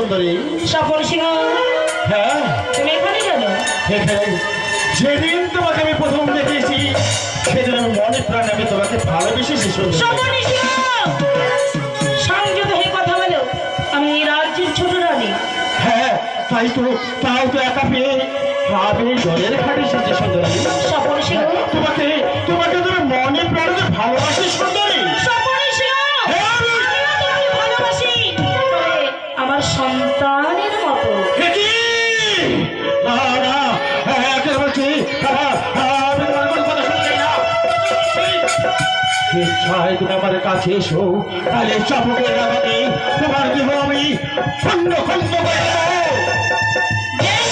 সুন্দরী। স্বপন সিংহ, হ্যাঁ তুমি এখানে কেন? এখানে যেদিন তোমাকে আমি প্রথম দেখেছি সেদিন আমি মনে প্রাণে আমি তোমাকে ভালোবেসেছি সুন্দরী। স্বপন সিংহ, সংযত হয়ে কথা বলো। আমি এই রাজ্যের ছোট রানী। হ্যাঁ তাই তো, তাও তো একা পেয়ে ভাবে জলের ঘাটে এসেছে সুন্দরী। স্বপন সিংহ, তোমাকে তোমাকে তুমি মনে প্রাণে ভালোবাসি সুন্দরী। স্বপন সিংহ, হ্যাঁ, আমিও তোমাকে ভালোবাসি, তবে আমার সন্তানের মতো। এ কি? না না, হ্যাঁ কে বলছি? আমি তোমার কোনো কথা শুনতে চাই না। ইচ্ছায় তুমি আমার কাছে এসো, তাহলে চাপকের আঘাতে তোমার দেহ আমি খণ্ড খণ্ড করে দেবো। বেশ,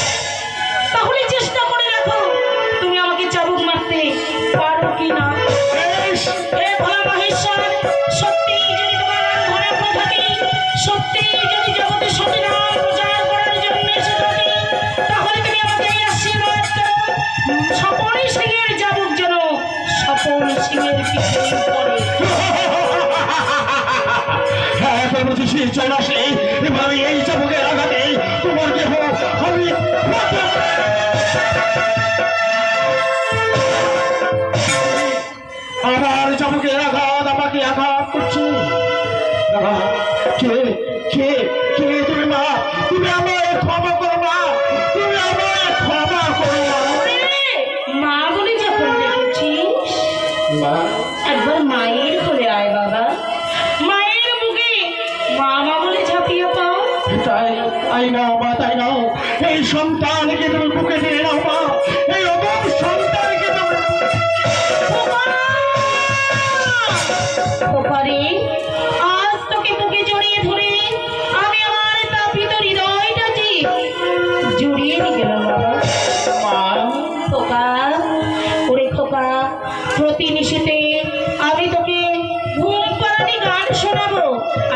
তাহলে চেষ্টা করে দেখো তুমি আমাকে চাবুক মারতে পারো কি না। বেশ, হে ভোলা মহেশ্বর, সত্যি যদি তোমার ধরে পড়ে থাকি, সত্যি যদি জগতে সতীনাম প্রচার করার জন্য এসে থাকি, তাহলে তুমি আমাকে এই আশীর্বাদ করো, স্বপন সিংহের চাবুক যেন স্বপন সিংহের পিঠে পড়ে। হ্যাঁ এখন বলছি সে চলে আসলে এবার আমি এই চাপকের আঘাতে তোমার দেহ আমি আমার চাপকের আঘাত আমাকে আঘাত করছে। কে কে কে তুমি মা? তুমি আমায় ক্ষমা করো মা, তুমি আমায় ক্ষমা করো মা। ওরে, মা বলে যখন দেখেছিস, মা একবার মায়ের কোলে আয় বাবা, মায়ের বুকে মামা বলে ঝাঁপিয়ে পাও। তাই তাই নাও মা, তাই নাও। এই সন্তানকে তুমি বুকে নিয়ে নাও মা, এই অভাব সন্তানকে তুমি ওপারে আজ তোকে বুকে জড়িয়ে ধরে আমি আমার তাপিত হৃদয়টাকে জড়িয়ে নিয়ে গেলাম বাবা। মা খোকা, ওরে খোকা, প্রতি নিশীতে আমি তোকে ঘুম পাড়ানি গান শোনাবো,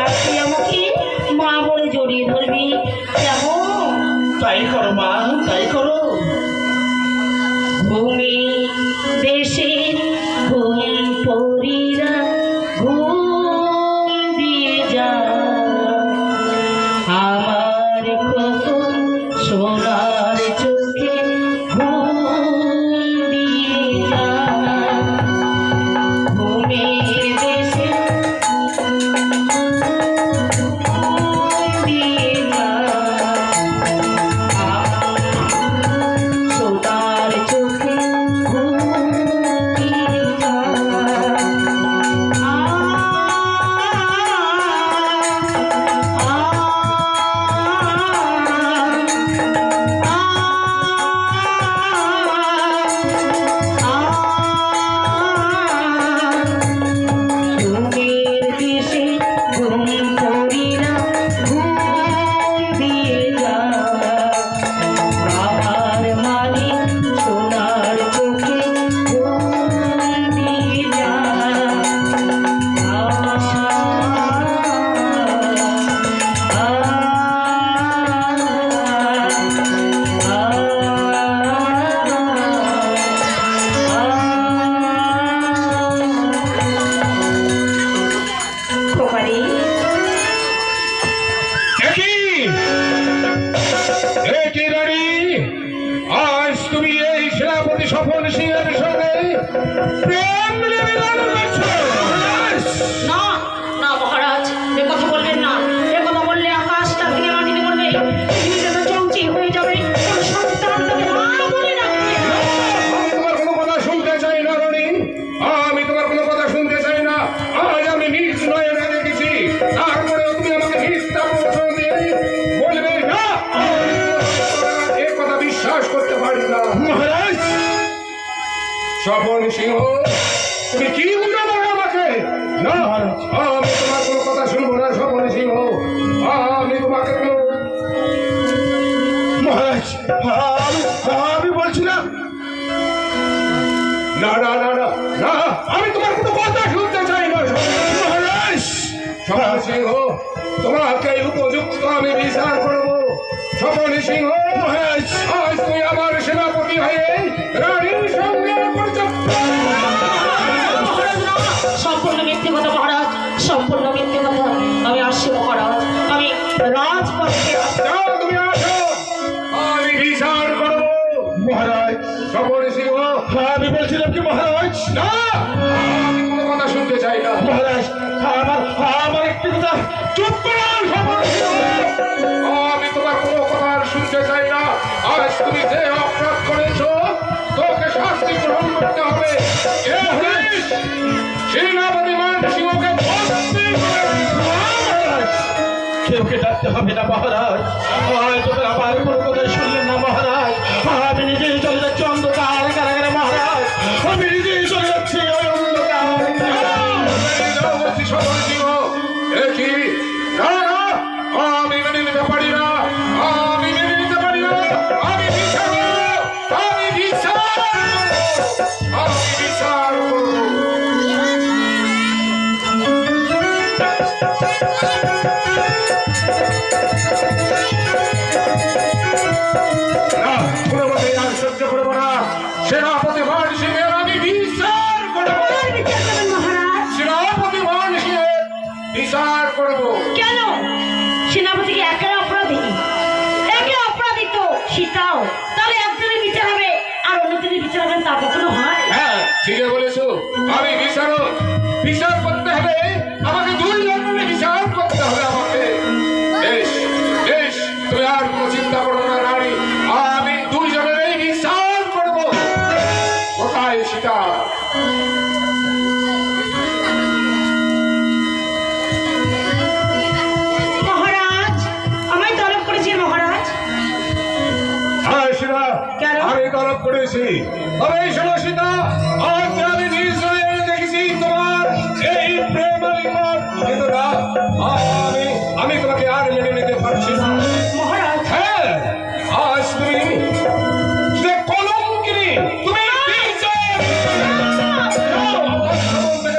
আর তুই আমাকে মা বলে জড়িয়ে ধরবি, কেমন? তাই করো মা, তাই করো। ভূমি দেশে ঘুম পরিরা ঘুম দিয়ে যা, আমার খোকন সোনার চোখে ঘুম দিয়ে যা, ঘুমের দেশে ঘুম দিয়ে যা, সোনার চোখে ঘুম দিয়ে যা। ঘুমের দেশে ঘুম পড়িরা ঘুম দিয়ে যা, আমার মালিক সোনার চোখে ঘুম দিয়ে যা। খোকারি, একি রানী, আজ তুমি এই সেনাপতি স্বপন সিংহের সঙ্গে প্রেম নিবেদন করছো? না না মহারাজ, এ কথা বলবেন না, এ কথা বললে আকাশটা ভেঙে মাটিতে পড়বে, পৃথিবীতে তো চৌচি হয়ে যাবে, কোন সন্তান তাকে মা বলে ডাকবে। আমি তোমার কোনো কথা শুনতে চাই না রানী, আমি তোমার কোনো কথা শুনতে চাই না। আজ আমি নিজ নয়নে দেখেছি, তারপরেও তুমি আমাকে মিথ্যা প্রশ্ন দিয়ে বলবে না, এ কথা বিশ্বাস করতে পারি না। মহারাজ স্বপন সিংহ, তুমি কি উল্টো বলো আমাকে? না, আমি তোমার কোনো কথা শুনবো না স্বপন সিংহ, আমি তোমাকে কোনো মহারাজ আমি বলছিলাম না না না না না, আমি তোমার কোনো কথা শুনতে চাই না মহারাজ। স্বপন সিংহ, তোমাকে উপযুক্ত আমি বিচার করবো। স্বপন সিংহ মহারাজ আজ তুমি আমার সেনাপতি হয়ে রানীর সঙ্গে সম্পূর্ণ মিথ্যে কথা মহারাজ, সম্পূর্ণ মিথ্যে কথা। আমি আসছি মহারাজ, আমি রাজপথে না, আমি কোনো কথা শুনতে চাই না। মহারাজ, আমার একটি কথা, চুপ করুন সর্বনাশ। আমি তোমার কোনো কথা আর শুনতে চাই না। আজ তুমি যে অপরাধ করেছো, তোকে শাস্তি গ্রহণ করতে হবে। কে হইস? সেনাপতি মানসিংহকে বন্দি করে মহারাজ, কেউকে ডাকতে হবে না মহারাজ। তোদের আমার কোনো কথা শুনলেন না মহারাজ। আমি নিজেই চলে যাচ্ছি অন্ধকার কারাগারে মহারাজ। আমি নিজেই চলে যাচ্ছি ওই অন্ধকার আমি মেনে নিতে পারি না, আমি মেনে নিতে পারি না। আমি বিচার করবো, আমি বিচার করবো, আমি বিচার করবো। না, কোনোভাবেই আর সহ্য করবো না। সেনাপতি মান সিংহের আমি বিচার করবো। বিচার করবেন মহারাজ? সেনাপতি মান সিংহের বিচার করবো। কেন? সেনাপতিকে একা অপরাধী, একে অপরাধী তো সীতাও, তাহলে একজনের বিচার হবে আর অন্যজনের বিচার হবে, তা কখনো হয়? হ্যাঁ, ঠিকই বলেছো। আমি বিচারক, বিচার করতে হবে আমাকে, দুইজনের বিচার করতে হবে আমাকে। বেশ বেশ, তুমি আর কোনো চিন্তা করো না রানী, আমি দুইজনেরই বিচার করবো। কোথায় সীতা? মহারাজ, আমায় তলব করেছেন মহারাজ। হ্যাঁ সীতা, কেন? আমি তলব করেছি। তবে এই শোনো সীতা, আজ আমি নিজ নয়নে দেখেছি তোমার এই প্রেম আলিঙ্গন, কিন্তু না, আমি তোমাকে আর মেনে নিতে পারছি না। মহারাজ, হ্যাঁ, আজ তুমি যে কলঙ্কিনী, তুমি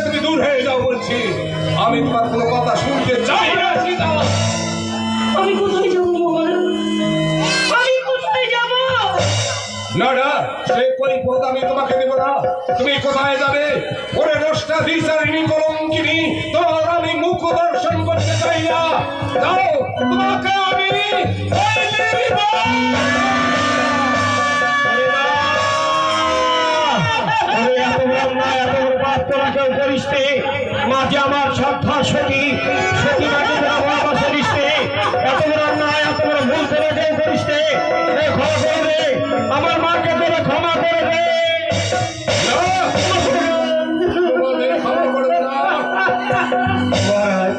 তুমি দূর হয়ে যাও বলছি। আমি তোমার কোনো কথা শুনতে চাই না সীতা। আমি কোথায় যাবো মহারাজ? আমি কোথায় যাবো? না না, সেই পরিপথ আমি তোমাকে দেব না। তুমি কোথায় যাবে? ওরে নষ্টা বিচারিণী কলঙ্কিনী, তোমার আমি মুখ দর্শন করতে চাই না। যাও, তোমাকে আমি মাঝে আমার শ্রদ্ধা সতী সতী মাকে ভালোবাসা দিচ্ছে। এত বড় অন্যায়, এত বড় ভুল করে কেউ করিস ক্ষমা করে দে, আমার মাকে তোরা ক্ষমা করে দে। তোমাদের ক্ষমা করবে না। মহারাজ,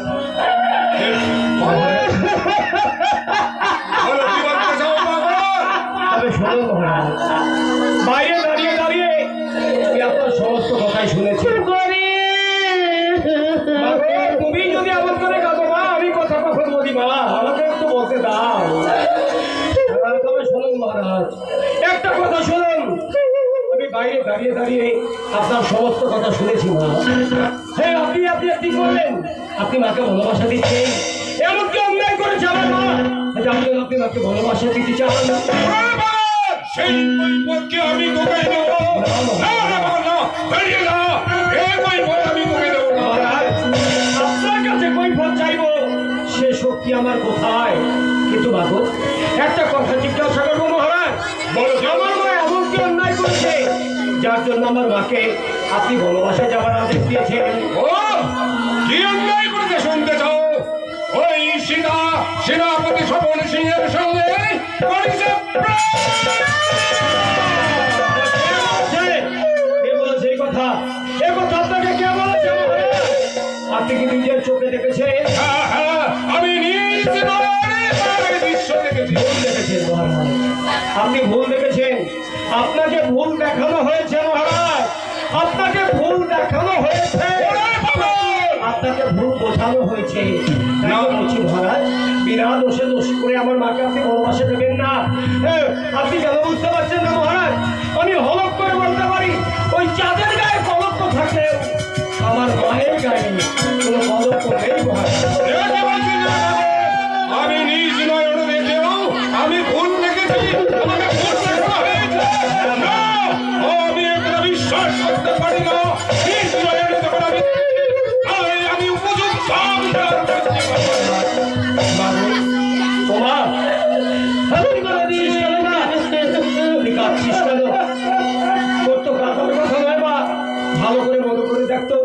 বলো, কি বলতে চাও বাবা? তবে শোনো মহারাজ, বাইরে দাঁড়িয়ে দাঁড়িয়ে আমি আপনার সমস্ত কথাই শুনেছি। মা গো, তুমি যদি আমার করে কাঁদো মা, আমি কথা কখন বলি মা, আমাকে একটু বলতে দাও। তবে শুনুন মহারাজ, একটা কথা শুনুন, আমি বাইরে দাঁড়িয়ে দাঁড়িয়ে আপনার সমস্ত কথা শুনেছি মা। হ্যাঁ, আপনি আপনি কি করলেন? আপনি মাকে ভালোবাসা দিচ্ছেন, এমন কি অন্যায় করেছে আমার মা যে আমি যেন আপনি মাকে ভালোবাসা দিতে চান? সেই কৈফিয়তকে আমি তোকে দেবো না। না বাবা, না, বেরিয়ে যা। এই কৈফিয়ত আমি তোকে দেবো না। মহারাজ, আপনার কাছে কৈফিয়ত চাইবো সে শক্তি আমার কোথায়? কিন্তু বাবু, একটা কথা জিজ্ঞাসা করবো মহারাজ, বলো। আমার মা এমন কি অন্যায় করেছে যার জন্য আমার মাকে আপনি ভালোবাসা যাওয়ার আদেশ দিয়েছেন? ও, কি অন্যায় করেছে শুনতে চাও? ওই সীতা সেনাপতি স্বপন সিংহের সঙ্গে করেছে প্রেম। কে বলেছে এই কথা? এ কথা আপনাকে কে বলেছে মহারাজ? আপনি কি নিজের চোখে দেখেছেন? হ্যাঁ, হ্যাঁ, আমি নিজ নয়নে তার দৃশ্য দেখেছি। ভুল দেখেছেন মহারাজ, আপনি ভুল দেখেছেন। আপনাকে ভুল দেখানো হয়েছে মহারাজ, আপনাকে ভুল দেখানো হয়েছে, আপনাকে ভুল বোঝানো হয়েছে। না বলছি মহারাজ, বিনা দোষে দোষ করে আমার মাকে আপনি ভালোবাসা দেবেন না। আপনি কেন বুঝতে পারছেন না মহারাজ? আমি হলক করে বলতে পারি, ওই চাঁদের গায়ে কলঙ্ক থাকলেও আমার মায়ের গায়ে কোনো কলঙ্ক নেই মহারাজ। আমি নিজ নয়নে দেখেও আমি ভুল দেখেছি, আমাকে ভুল দেখা হয়েছে। না, আমি এটা বিশ্বাস করতে পারি না। নিজ নয়নে যখন আমি আমি উপযুক্ত বিচার করতে পারবো না। বাবু, ওমা, আপনি কাঁদছিস কেন মা? তুই কাঁদছিস কেন? তোর তো কাঁদার কথা নয় মা, মতো করে দেখতো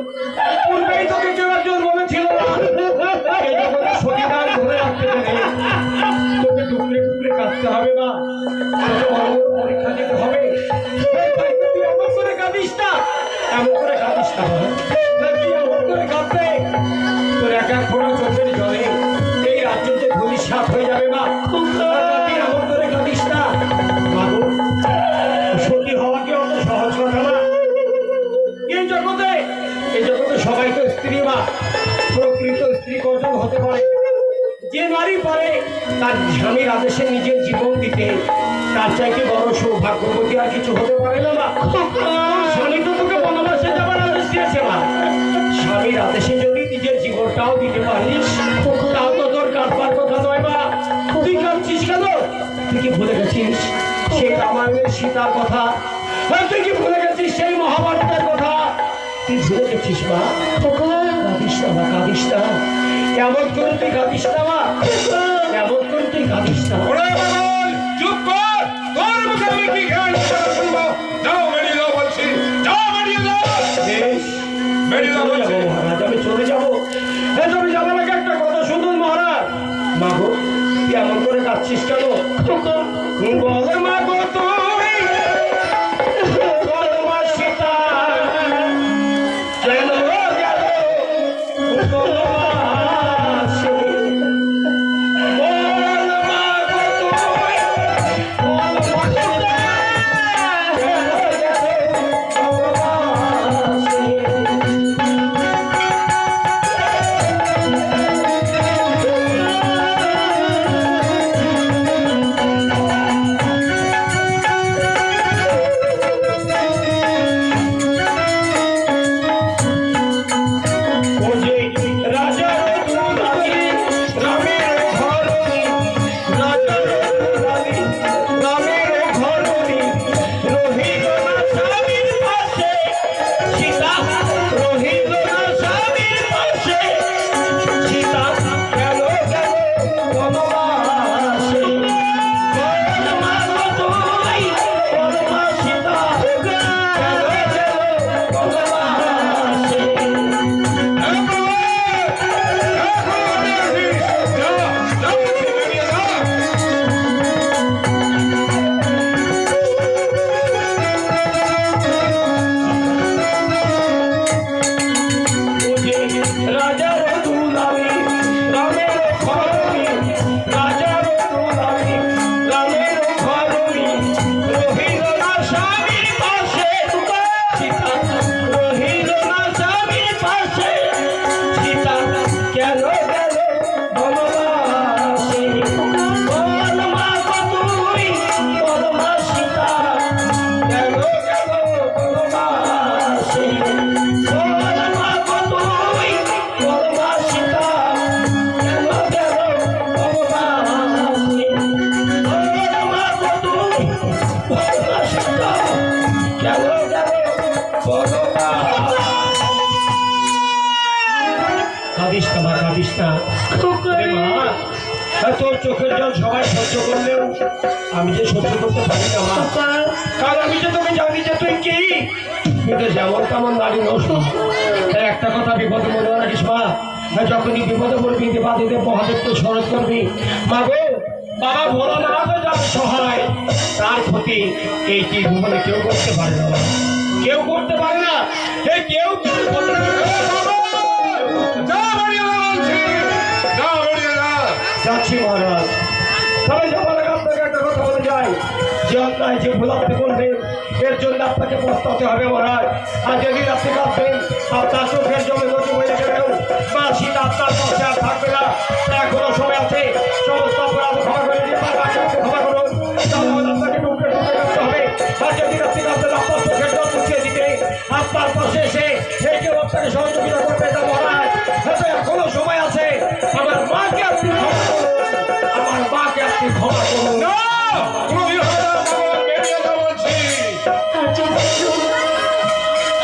পূর্বেই তোকে কেউ একজন বলেছিল না এই জগতে সতীদার ধরে রাখতে গেলে তোকে টুকরে টুকরে কাঁদতে হবে না, তোকে বড় বড় পরীক্ষা দিতে হবে। এই ভাই, তুই এমন করে কাঁদিস না, এমন করে কাঁদিস না নাকি এমন করে কাঁদতে তোর এক এক ফোঁটা চোখের জলে এই রাজ্য যে ধূলিসাৎ হয়ে যাবে মা। তুই এমন করে কাঁদিস না বাবু, সতী হওয়া কি অত সহজ কথা না? এই জগতে সবাই তো স্ত্রী মা, প্রকৃত স্ত্রী কজন হতে পারে? যে নারী পারে তার স্বামীর আদেশে নিজের জীবন দিতে, তার চাইতে বড় সৌভাগ্যবতী আর কিছু হতে পারে না মা। স্বামী তো তোকে বনবাসে যাবার আদেশ দিয়েছে মা, স্বামীর আদেশে যদি নিজের জীবনটাও দিতে পারিস তাও তো তোর কাঁদবার কথা নয় মা। তুই কাঁদছিস কেন? তুই কি ভুলে গেছিস সেই রামায়ণের সীতার কথা? তুই কি ভুলে গেছিস সেই মহাভারতের কথা? তুই ভুলে গেছিস মা? কাঁদিস না মা, কাঁদিস না, এমন করে তুই কাঁদিস না মা, এমন করে তুই কাঁদিস না। ওরে পাগল, চুপ কর, তোর মুখে আমি কি জ্ঞান শুনবো? যাও বেরিয়ে যাও বলছি, যাও বেরিয়ে যাও। বেশ, বেরিয়ে যাও চলে বলছি। যাবো মহারাজ, আমি চলে যাবো। তুমি যাবার আগে একটা কথা শুনুন মহারাজ। মা গো, তুই এমন করে কাঁদছিস কেন? বল মা গো তুই, বল মা সীতা, কেন গেল বনবাসে? বল মা গো তুই, বল মা সীতা, কেন গেল বনবাসে? কাঁদিস না মা, কাঁদিস না। আরে মা, তোর চোখের জল সবাই সহ্য করলেও আমি যে সহ্য করতে পারি না মা, কারণ আমি যে তোকে জানি যে তুই কি, কিন্তু যেমন তেমন নারী নষ্ট। তাই একটা কথা বিপদে মনে রাখিস মা, যখনই বিপদে পড়বি দেবাদিদেব মহাদেবকে স্মরণ করবি। মা গো, বাবা ভোলা না তো যার সহায়, তার ক্ষতি এই কি ভুবনে কেউ করতে পারে না, কেউ করতে পারে না, এই কেউ কেউ করতে পারে না। যাও বেরিয়ে যাও বলছি, যাও বেরিয়ে যাও। যাচ্ছি মহারাজ। তবে যাবার আগে আপনাকে একটা কথা বলে যাই, যে অন্যায় যে ভুল আপনি করবেন এর জন্য আপনাকে পস্তাতে হবে মহারাজ। আর যদি আপনি কাঁদবেন আপনার চোখের জমে নদী হয়ে গেলেও মা সীতা আপনার পাশে আর থাকবে না। এখনো সময় আছে, সমস্ত অপরাধ ক্ষমা করে দিয়ে তার কাছে আপনি ক্ষমা করুন, তাহলে আপনাকে টুকরে টুকরে করতে হবে। আর যদি আপনি কাঁদবেন আপনার চোখের জল মুছিয়ে দিতে আপনার পাশে এসে এই কেউ আপনাকে সহযোগিতা করবে না মহারাজ। হয়তো এখনো সময় আছে, আমার মাকে আপনি ক্ষমা করুন, আমার মাকে আপনি ক্ষমা করুন। না, তুমি হয়তো পাগল, বেরিয়ে যাও বলছি।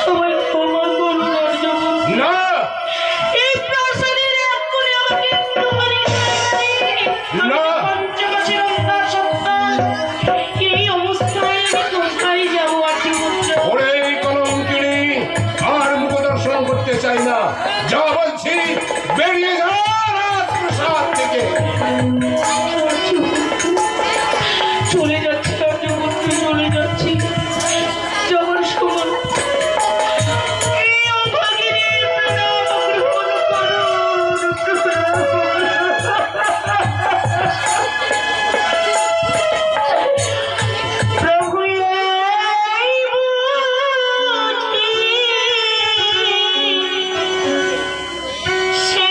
আমায় ক্ষমা করুন অর্জুন। না, এই প্রাসাদের এক কোণে আমাকে একটুখানি জায়গা দিন। আমি পঞ্চমাসের অন্ধকার সত্তা, এই অবস্থায় আমি কোথায় যাবো আর কি করছো? ওরে এই কলঙ্কিনী, আর মুখ দর্শন করতে চাই না। যা বলছি বেরিয়ে যা রাজপ্রাসাদ থেকে। চলে যাচ্ছি রাজ্যমন্ত্রী, চলে যাচ্ছি। যখন শুনুন এই অভাগিনী প্রণাম গ্রহণ করুন। প্রভু এই বুঝি সে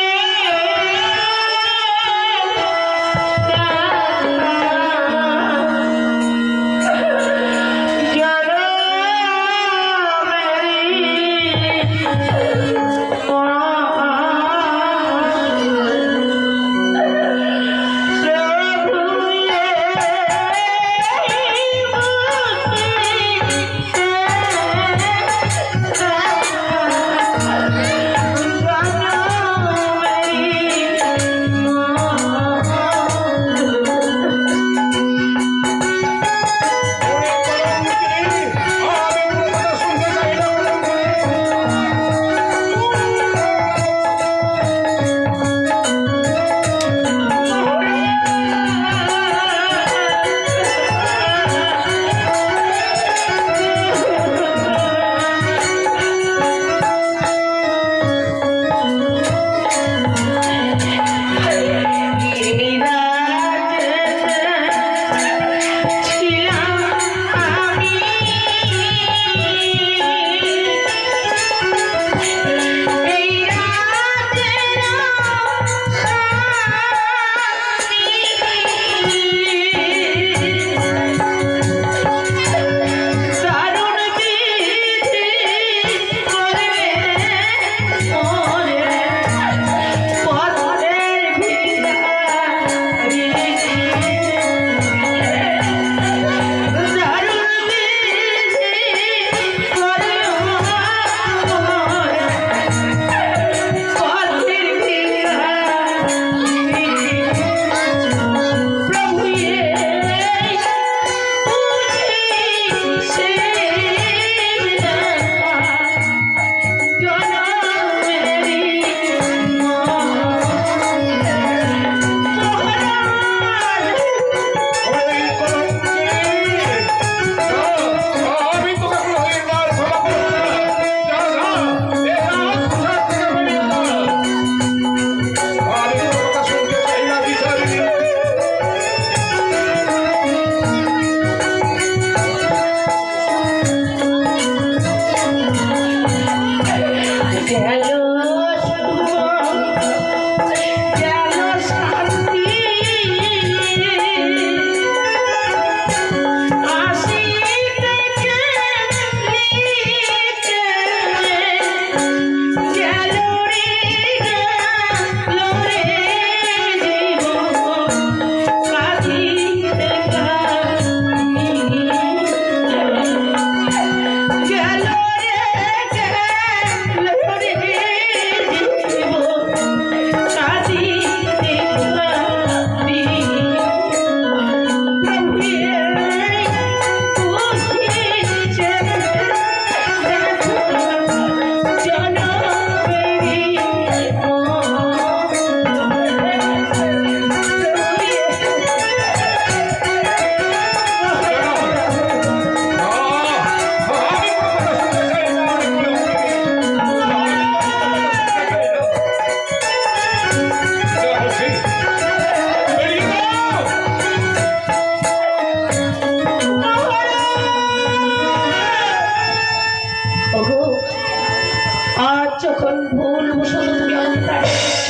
যখন ভুল বসত তুমি আমাকে তাড়িয়ে দিচ্ছ,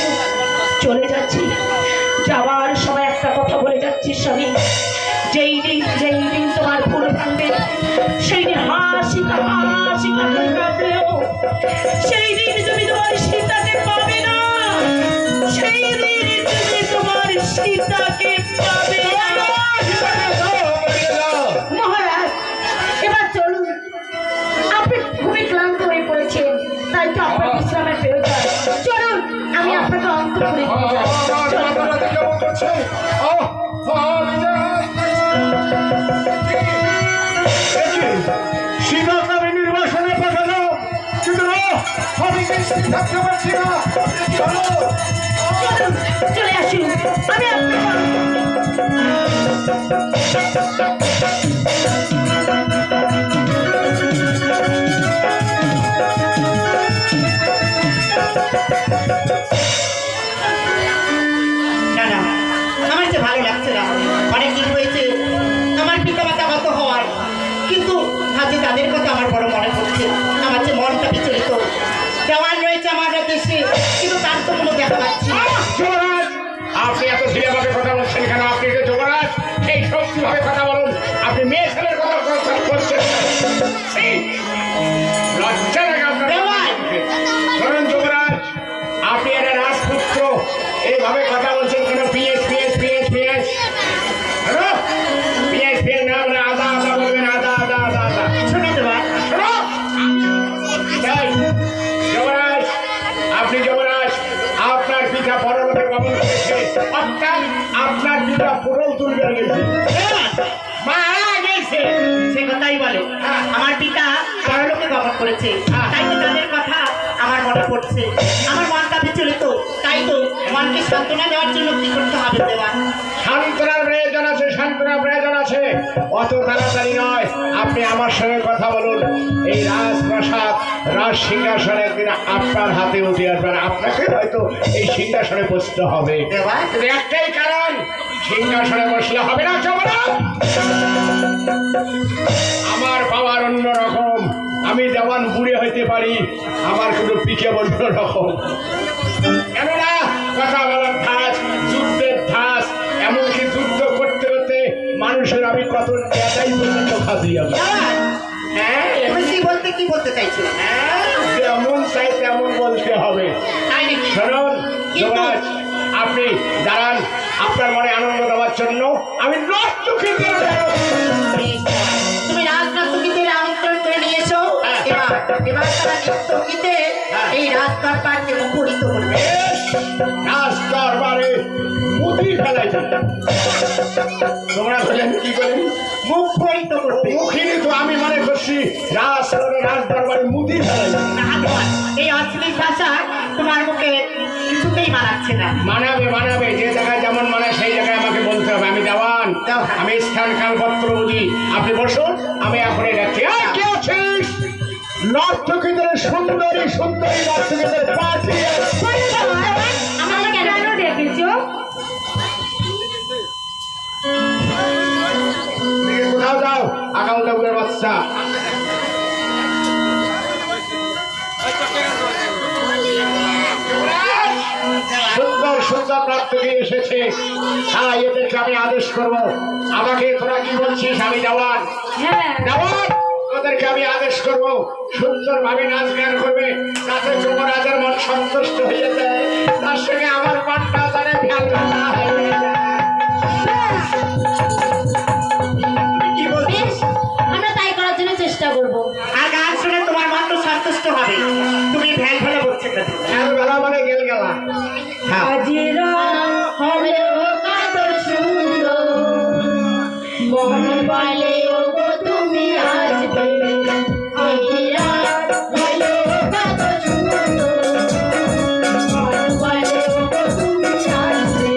চলে যাচ্ছি। যাওয়ার সময় একটা কথা বলে যাচ্ছি স্বামী, যেই দিন তোমার ভুল ভাঙবে সেই দিন হাসি কাঁদলেও সেই দিন তুমি তোমার সীতাকে পাবে না, সেই দিন তুমি তোমার সীতাকে পাবে না। মহারাজ, এবার চলুন, আপনি খুবই ক্লান্ত হয়ে পড়েছেন, তাই তো আপনার বিশ্রামের প্রয়োজন। চলুন, আমি আপনাকে অন্তঃপুরে নিয়ে যাই। সীতাকে আমি নির্বাসনে পাঠালাম, কিন্তু আমি কিছুতেই থাকতে পারছি না। চলো। চলুন, চলে আসুন, আমি আপনাকে না না, আমার যে ভালো লাগছে না। অনেক দিন হয়েছে আমার পিতা মাতা গত হওয়ার, কিন্তু আজকে তাদের কথা আমার বড় মনে পড়ছে। আমার যে মনটা বিচলিত। দেওয়ান রয়েছে আমার দেশে, কিন্তু তার তো কোনো দেখা পাচ্ছি না। যুবরাজ, আপনি এত ধীরেভাবে কথা বলছেন কেন? আপনি যে যুবরাজ, এই শক্তিভাবে কথা বলুন। আপনি মেয়ে ছেলের কথা বলছেন। এই, লজ্জা লাগে আপনার? দেওয়ান! ধরুন যুবরাজ, আপনি একটা রাজপুত্র, এইভাবে কথা বলছেন কেন? PS PS PS PS hello, PS PS না বলে আদা আদা বলবেন। আদা আদা আদা আদা। শোনো দেওয়ান, শোনো, এই, যুবরাজ, আপনি যুবরাজ, আপনার পিতা পরলোকে গমন করেছে, অর্থাৎ আপনার পিতা পুরল তুলবে গেছে, দেওয়ান! মারা গেছে। সে কথাই বলো। আমার পিতা পরলোকে গমন করেছে, তাই তো তাদের কথা আমার মনে পড়ছে। আমার মনটা বিচলিত, তাই তো মনকে সান্ত্বনা দেওয়ার জন্য কি করতে হবে দেওয়ান? সান্ত্বনার প্রয়োজন আছে, সান্ত্বনার প্রয়োজন আছে। অত তাড়াতাড়ি নয়, আপনি আমার সঙ্গে কথা বলুন। এই রাজপ্রাসাদ, রাজ সিংহাসনে একদিন আপনার হাতে উঠে আসবেন। আপনাকে হয়তো এই সিংহাসনে বসতে হবে। দেওয়ান! কিন্তু একটাই কারণ, সিংহাসনে বসলে হবে না যুবরাজ। আমার পাওয়ার অন্য রকম। আমি দেওয়ান বুড়ে হইতে পারি, আমার কোনো পিঠে অন্য রকম। কেননা কথা বলার ধাঁচ, যুদ্ধের ধাঁচ, এমনকি যুদ্ধ করতে করতে মানুষের আমি কত নেতাই পর্যন্ত খাদি আমি। দেওয়ান! হ্যাঁ, তুমি কি বলতে চাইছো? যেমন চাই তেমন বলতে হবে। তাই নাকি? শুনুন কিন্তু- যুবরাজ, আপনি দাঁড়ান। আপনার মনে আনন্দ দেওয়ার জন্য আমি নর্তকী দিয়ে দেব। তুমি রাজনর্তকীদের আমন্ত্রণ করে নিয়েছো। হ্যাঁ। এবার তারা নর্তকীতে এই রাজদরবারকে মুখরিত করবে। রাজ দরবারে মুদি ফেলাই যাবে। তোমরা বলেন কি করেন? মুখরিত করবে। মুখিনী তো আমি মনে করছি রাজ দরবারে মুদি ফেলাই যাবে। না, দেওয়ান, এই অশ্লীল ভাষা তোমার মুখে কিছুতেই মানাচ্ছে না। মানাবে মানাবে, যে জায়গায় যেমন মানে সেই জায়গায় আমাকে বলতে হবে। আমি দেওয়ান, আমি স্থান কাল পত্র বুঝি। আপনি বসুন, আমি এখনই যাচ্ছি। এই, কে আছিস? নর্তকীদের সুন্দরী সুন্দরী নর্তকীদের পাঠিয়ে আমাকে কেন ডেকেছো? কোথাও যাও, আগাম দেবুলের বাচ্চা। সুন্দর সুন্দর নর্তকী এসেছে, তাই এদেরকে আমি আদেশ করবো। আমাকে তোরা কি বলছিস? আমি দেওয়ান। হ্যাঁ, দেওয়ান, ওদেরকে আমি আদেশ করব সুন্দরভাবে নাচ গান করবে, তাতে যুবরাজের মন সন্তুষ্ট হয়ে যায়, তার সঙ্গে আমার মনটা জানে ফেলা হয়ে যায়। কি বেশ, বলছিস? আমরা তাই করার জন্য চেষ্টা করব। আর গান শুনে তোমার মন তো সন্তুষ্ট হবে। তুমি ভ্যাল ভ্যালে বলছে কেন? আর বেলা মানে গেল গেলা। হ্যাঁ, আজিরা হলো কত সুন্দর, মন বলে ওগো তুমি আসবে। আজিরা হলো কত সুন্দর, মন বলে ওগো তুমি আসবে।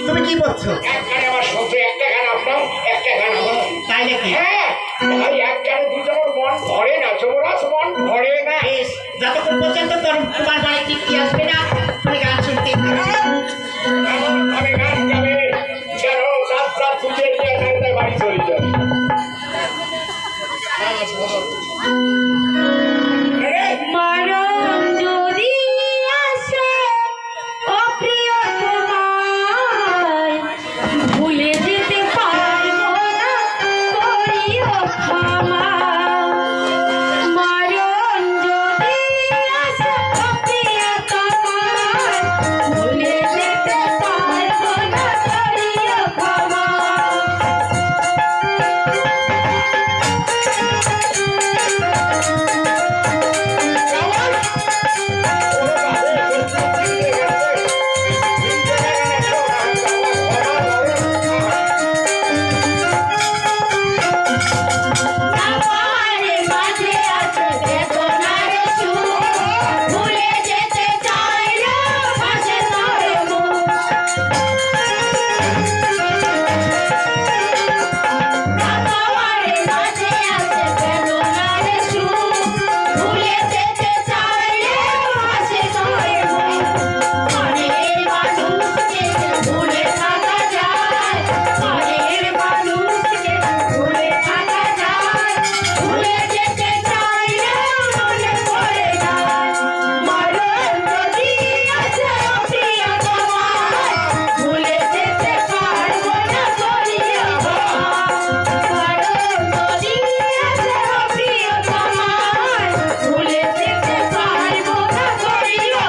তুমি কি বলছো? এক গান আমার সহ্য, একটা গান আপনার, একটা গান আমার। তাই নাকি? হ্যাঁ, ভাই এক গানে দুটো আমার মন ভরে না, যুবরাজ মন ভরে না। বেশ, যতক্ষণ পর্যন্ত তোমার বাড়ি তৃপ্তি আসবে না তুমি গান শুনতে আমি গান গাবে যেন রাত রাত দুধে নিয়ে তাই বাড়ি চলে যাবে। মরণ যদি আসে অপ্রিয় তোমায় ভুলে যেতে পারবো না করিও ক্ষমা মরণ যদি আসে অপ্রিয় তোমায় ভুলে যেতে পারবো না করিও ক্ষমা আমার মাঝে আছে বেদনার সুর ভুলে যেতে চাই না ভাসে তোর মুখ আমার মাঝে আছে বেদনার সুর ভুলে যেতে চাই না ভাসে তোর মুখ মনের মানুষকে ভুলে থাকা যায় মনের মানুষকে ভুলে থাকা যায় ভুলে যেতে চাই না মনে পড়ে যায় মরণ যদি আসে প্রিয় তোমায় ভুলে যেতে পারবো না করিও মরণ যদি আসে প্রিয় তোমায় ভুলে যেতে পারবো না করিও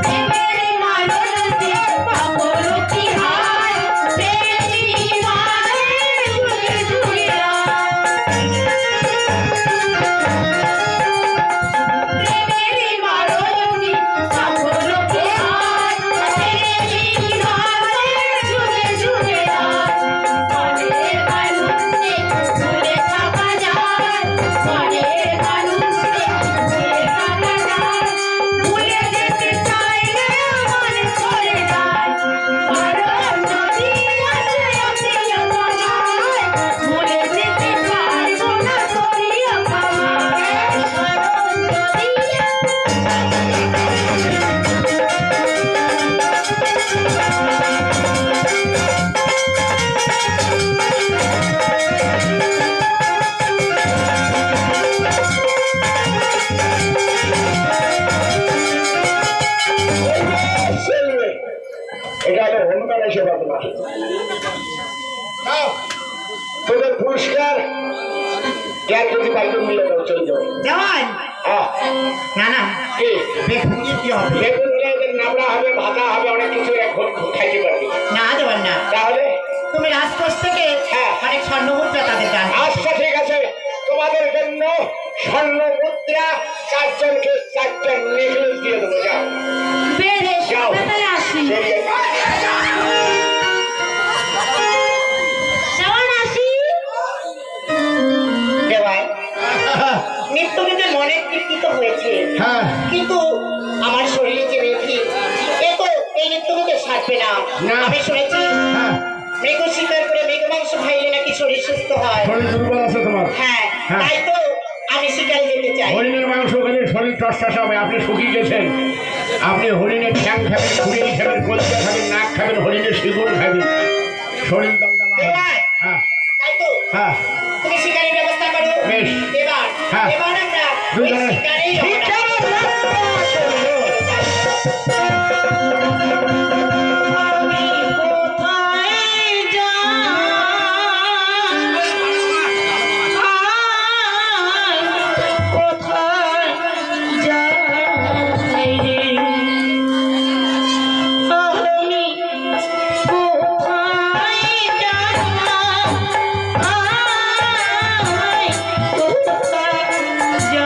প্রেমের মানুষকে পাগল কি হায় প্রেমের মায়ে ঝুলে ঝুলে প্রেমের মানুষকে পাগল কি হায় প্রেমের মায়ে ঝুলে ঝুলে মনের মানুষকে ভুলে থাকা যায় মনের মানুষকে ভুলে থাকা যায় ভুলে যেতে চাই না মনে পড়ে যায় মরণ যদি আসে প্রিয় তোমায় ভুলে যেতে পারবো না করিও ক্ষমা মরণ যদি এটা হলো হোমকার এসে ঘটনা। তোদের পুরস্কার এক যদি বাড়িতে মিলে যাও চলে যাও। দেওয়ান না না কি বেগুন কি হবে? বেগুন হলে এদের নাবড়া হবে, ভাজা হবে, অনেক কিছু খাইতে পারবি। না দেওয়ান না, তাহলে তুমি রাজকোষ থেকে হ্যাঁ। অনেক স্বর্ণ মুদ্রা তাদের দান আচ্ছা ঠিক আছে, তোমাদের জন্য স্বর্ণ মুদ্রা 4 জনকে 4টা নেকলেস দিয়ে দেবো। যাও বেশ যাও। তাড়াতাড়ি আসি বেরিয়ে যাও। কেমন আসি দেওয়ান নিত্য কিন্তু মনে তৃপ্তিত হয়েছে হ্যাঁ কিন্তু আমার শরীরে যে মেথি এ তো এই নৃত্যকে সারবে না। না। আমি শুনেছি হ্যাঁ মৃগ শিকার করে মৃগ মাংস খাইলে নাকি শরীর সুস্থ হয়। শরীর দুর্বল আছে তোমার। হ্যাঁ হ্যাঁ। তাই তো আমি শিকারে যেতে চাই। হরিণের মাংস খেলে শরীর টসটস হবে। আপনি শুকিয়ে গেছেন, আপনি হরিণের ঠ্যাং খাবেন, খুঁড়ি খাবেন, কলকা খাবেন, নাক খাবেন, হরিণের শিগুর খাবেন, শরীর দলদলা হবে। দেওয়ান, হ্যাঁ তাই তো হ্যাঁ তুমি শিকারের ব্যবস্থা করো। বেশ। এবার হ্যাঁ। এবার আমরা ওই দুজনে শিকারেই রওনা আমি কোথায় যাই কোথায় যাই রে আমি কোথায় যাই কোথায় যাই রে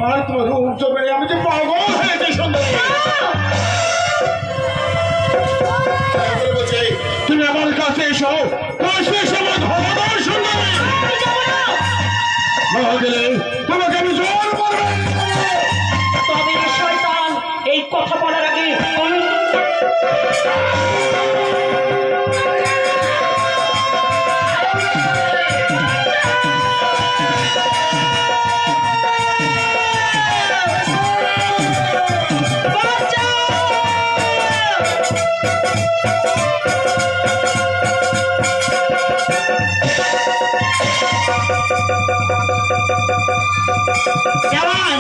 আর তোমার রূপ চোখে আমি যে পাগল হয়েছে সুন্দরী। বলছি তুমি আমার কাছে এসো, কাছে এসে আমার ধর্মদার সুন্দরী। না গেলে তোমাকে আমি জোর করবো। তবে শয়তান এই কথা বলার আগে জওয়ান,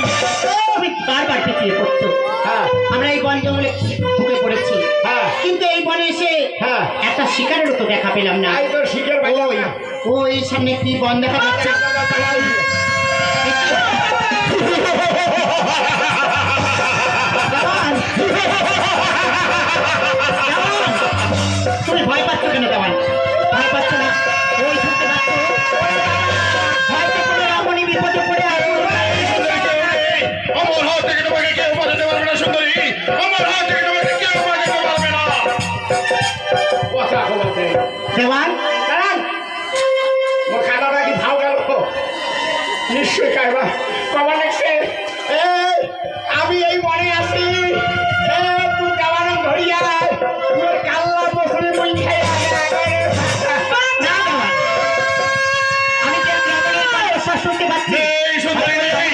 তুমি বারবার পিছিয়ে পড়ছো। হ্যাঁ আমরা এই বন জঙ্গলে ঢুকে পড়েছি, হ্যাঁ কিন্তু এই বনে এসে হ্যাঁ একটা শিকারেরও তো দেখা পেলাম না। তাই তো শিখের ভাই ওই সামনে কি বন দেখা যাচ্ছে? জওয়ান, জওয়ান, তুমি ভয় পাচ্ছ কেন জওয়ান? ভয় পাচ্ছ না? ওই শুনতে পাচ্ছ? হয়তো কোনো রমণী বিপদে পড়ে আছে। আমার হাত থেকে তোমাকে কেউ বাঁচাতে পারবে না সুন্দরী, আমার হাত থেকে তোমাকে কেউ বাঁচাতে পারবে না। কথা বলতে দেওয়ান, দাঁড়ান, মোর খাতাটা কি ভাও গেল? নিশ্চয়ই কাইবা কবার দেখছে আমি এই মনে আছি। তুই দেওয়ানো ধরিয়া তোর কাল্লা বসরে বই খাই না দেওয়ান, আমি যে আপনাদের কথা শুনতে পাচ্ছি। এই সুন্দরী নেই,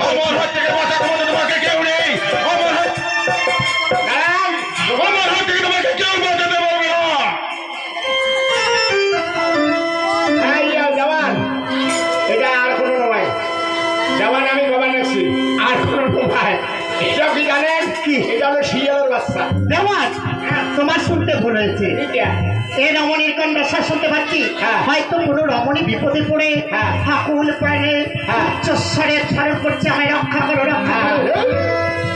আমার হাত থেকে বাঁচাতে পারবে তোমাকে কেউ নেই। আমার হাত থেকে তোমাকে কেউ বাঁচাতে পারবে না। জওয়ান, এটা আর কোনো নয়। জওয়ান আমি কবার দেখছি, আর কোনো নয়। এটা কি জানেন? কি এটা হলো শিয়ালের বাচ্চা। দেওয়ান, তোমার শুনতে ভুল হয়েছে। এটা এই রমণীর কণ্ঠস্বর শুনতে পাচ্ছি। হ্যাঁ। হয়তো কোনো রমণী বিপদে পড়ে হ্যাঁ। আকুল প্রাণে হ্যাঁ। উচ্চস্বরে স্মরণ করছে, আমায় রক্ষা করো, রক্ষা করো।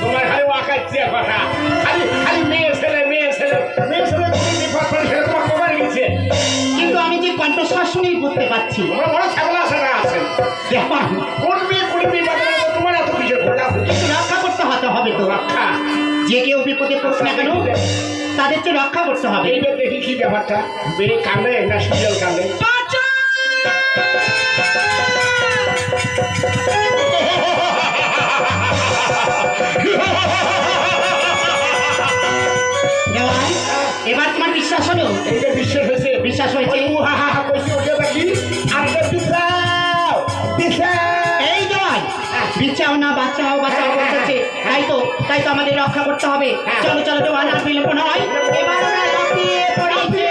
তোমার খালি ওয়াকাচ্ছে কথা, খালি খালি মেয়ে ছেলে মেয়ে ছেলে মেয়ে ছেলে তুমি বিপদ করে সেটা তোমার কবার গেছে। কিন্তু আমি যে কণ্ঠস্বর শুনেই বুঝতে পারছি। তোমরা বড় ছাগল আছে না আছেন। দেওয়ান, কোন বিপদে তোমার এত কিছু ঘোরা একটু রক্ষা করতে হবে তো। রক্ষা যে কেউ বিপদে পড়ছে না কেন, তাদেরকে রক্ষা করতে হবে। এইটা দেখি কি ব্যাপারটা, বেড়ে কান্দে না শিয়াল কান্দে? দেওয়ান, এবার তোমার বিশ্বাস হলো? এইটা বিশ্বাস হয়েছে? বিশ্বাস হয়েছে? হা হা হা কইছি ওকে দেখি আরে পিছাও পিছাও। এই দেওয়ান, বিচাও না, বাঁচাও বাঁচাও বলতেছে। তাই তো আমাদের রক্ষা করতে হবে। চলো চলো দেওয়ান, আর বিলম্ব নয়, এবার আমরা লাফিয়ে পড়েছি।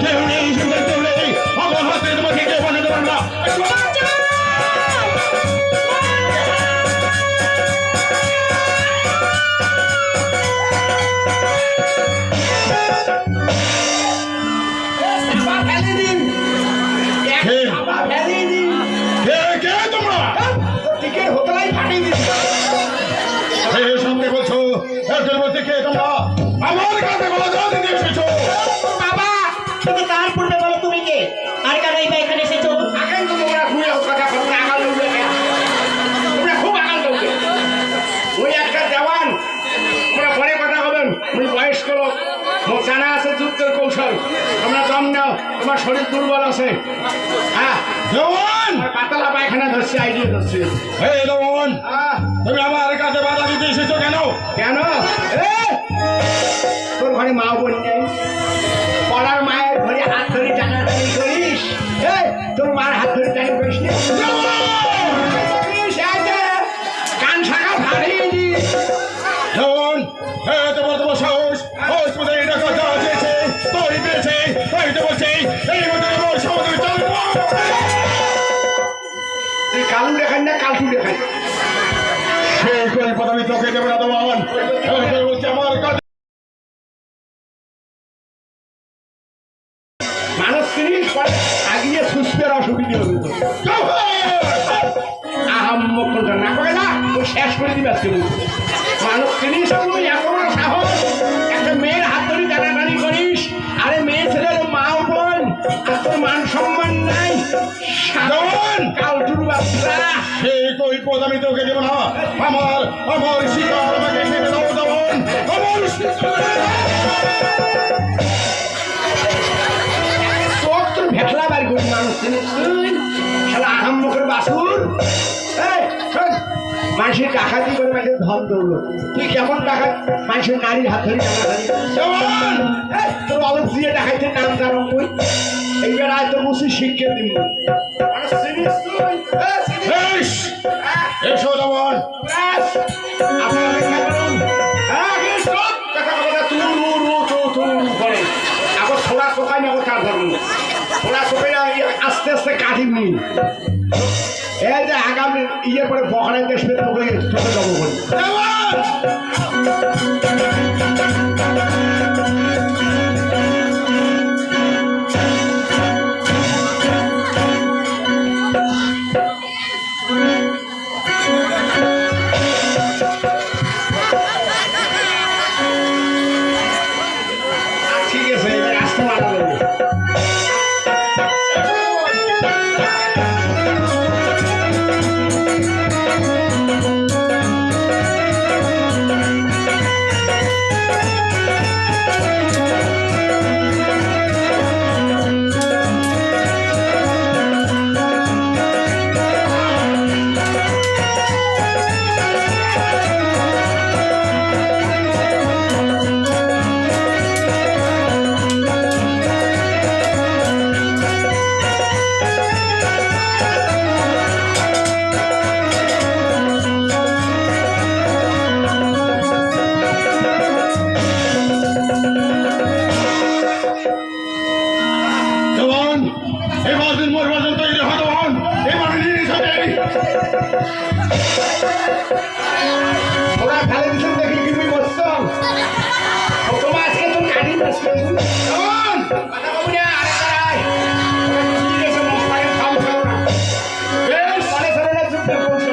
কেউ নেই সুন্দর, কেউ নেই। আমার হাত থেকে তোমাকে কেউ বাঁচাতে পারবে না। কে তোমরা? টিকের হোতলাই ফাটিয়ে দিচ্ছে। এই সামনে বলছো একজন বলছে কে তোমরা? আমার কাছে বলা যাও দিদি এসেছো। বাবা তুমি কার পূর্বে বলো তুমি কে? আর কেন এই এখানে এসেছো? আগান তো তোমরা খুবই কথা তোমরা আগাল উঠবে, তোমরা খুব আগাল উঠবে। ওই একটা দেওয়ান, তোমরা পরে কথা হবেন। ওই বয়স্ক লোক, মোর জানা আছে যুদ্ধের কৌশল। তোমরা দম নাও, তোমার শরীর দুর্বল আছে। হ্যাঁ দেওয়ান, আর পাতলা পায়খানা ধরছে, আইডিয়া ধরছে। এই দেওয়ান, আহ, তুমি আমার কাছে বাধা দিতে এসেছো কেন? কেন? এ, তোর ঘরে মা বোন নেই? পড়ার মায়ের ঘরে হাত ধরে টানাটানি করিস? এই, তোর মার হাত ধরে টানি করিস না? করিস, এই যে, কান শাখা ফাড়িয়ে দিস। দেওয়ান, তোমার সাহস কোথায়? এটা কথা চেয়েছে তাই পেয়েছে, তাই তো বলছি এই মতো আমার সমাজে চলবো। তুই কালু দেখান না কালটু দেখান? সেই করে পদবি তোকে দেবো না দেওয়ান। বলছি আমার কাছে মানুষ জিনিস আগিয়ে সুস্থের অসুবিধে হবে তো। আহাম্মক না করে না, ও শেষ করে দিবে আজকে। মানুষ জিনিস এত বড় সাহস, একটা মেয়ের হাত কালটুরু বাচ্চা সেই কৈফত আমি তোকে দেব না। আমার আমার শিকার আমাকে খেতে দাও দেওয়ান। আমার চোখ তোর ভেটলা বাড়ি করি মানুষ চিনিস তুই শালা আরম্ভ করে বাসুর এই শোন, মানুষের ডাকাতি করে মানুষের ধন দৌড় তুই কেমন ডাকাত মানুষের নারীর হাত ধরে টানাটানি দেওয়ান এই, তোর অলপ দিয়ে ডাকাইতে নাম জানো তুই এইবার আয় তোর মুসি শিখে দিব মানুষ চিনিস তুই এই, চিনিস? বেশ এসো দেওয়ান। ব্যাস, আপনি অপেক্ষা করুন হ্যাঁ কি সব কথা কথা তু রু রু তু তু করে আবার ছোড়া চোখাই নেবো তার ধরুন ছোড়া চোখে আস্তে আস্তে কাটি নি এই যে আগামী ইয়ে পরে বখানায় দেশে তোকে তোকে যাবো বলি ঠিক আছে এবার আসতে মারা যাবে দেওয়ান এবার দিন মোর বাজন তৈরি হয় দেওয়ান। এবার জিনিস হবে ওরা ফেলে দিচ্ছেন দেখি তুমি বসছো তোমার আজকে তো কাটি বসবে দেওয়ান। কথা বলবো না আরে দাঁড়াই ঠিক আছে মন পায়ে খাও খাও না বেশ পরে সরে না চুপ করে বসো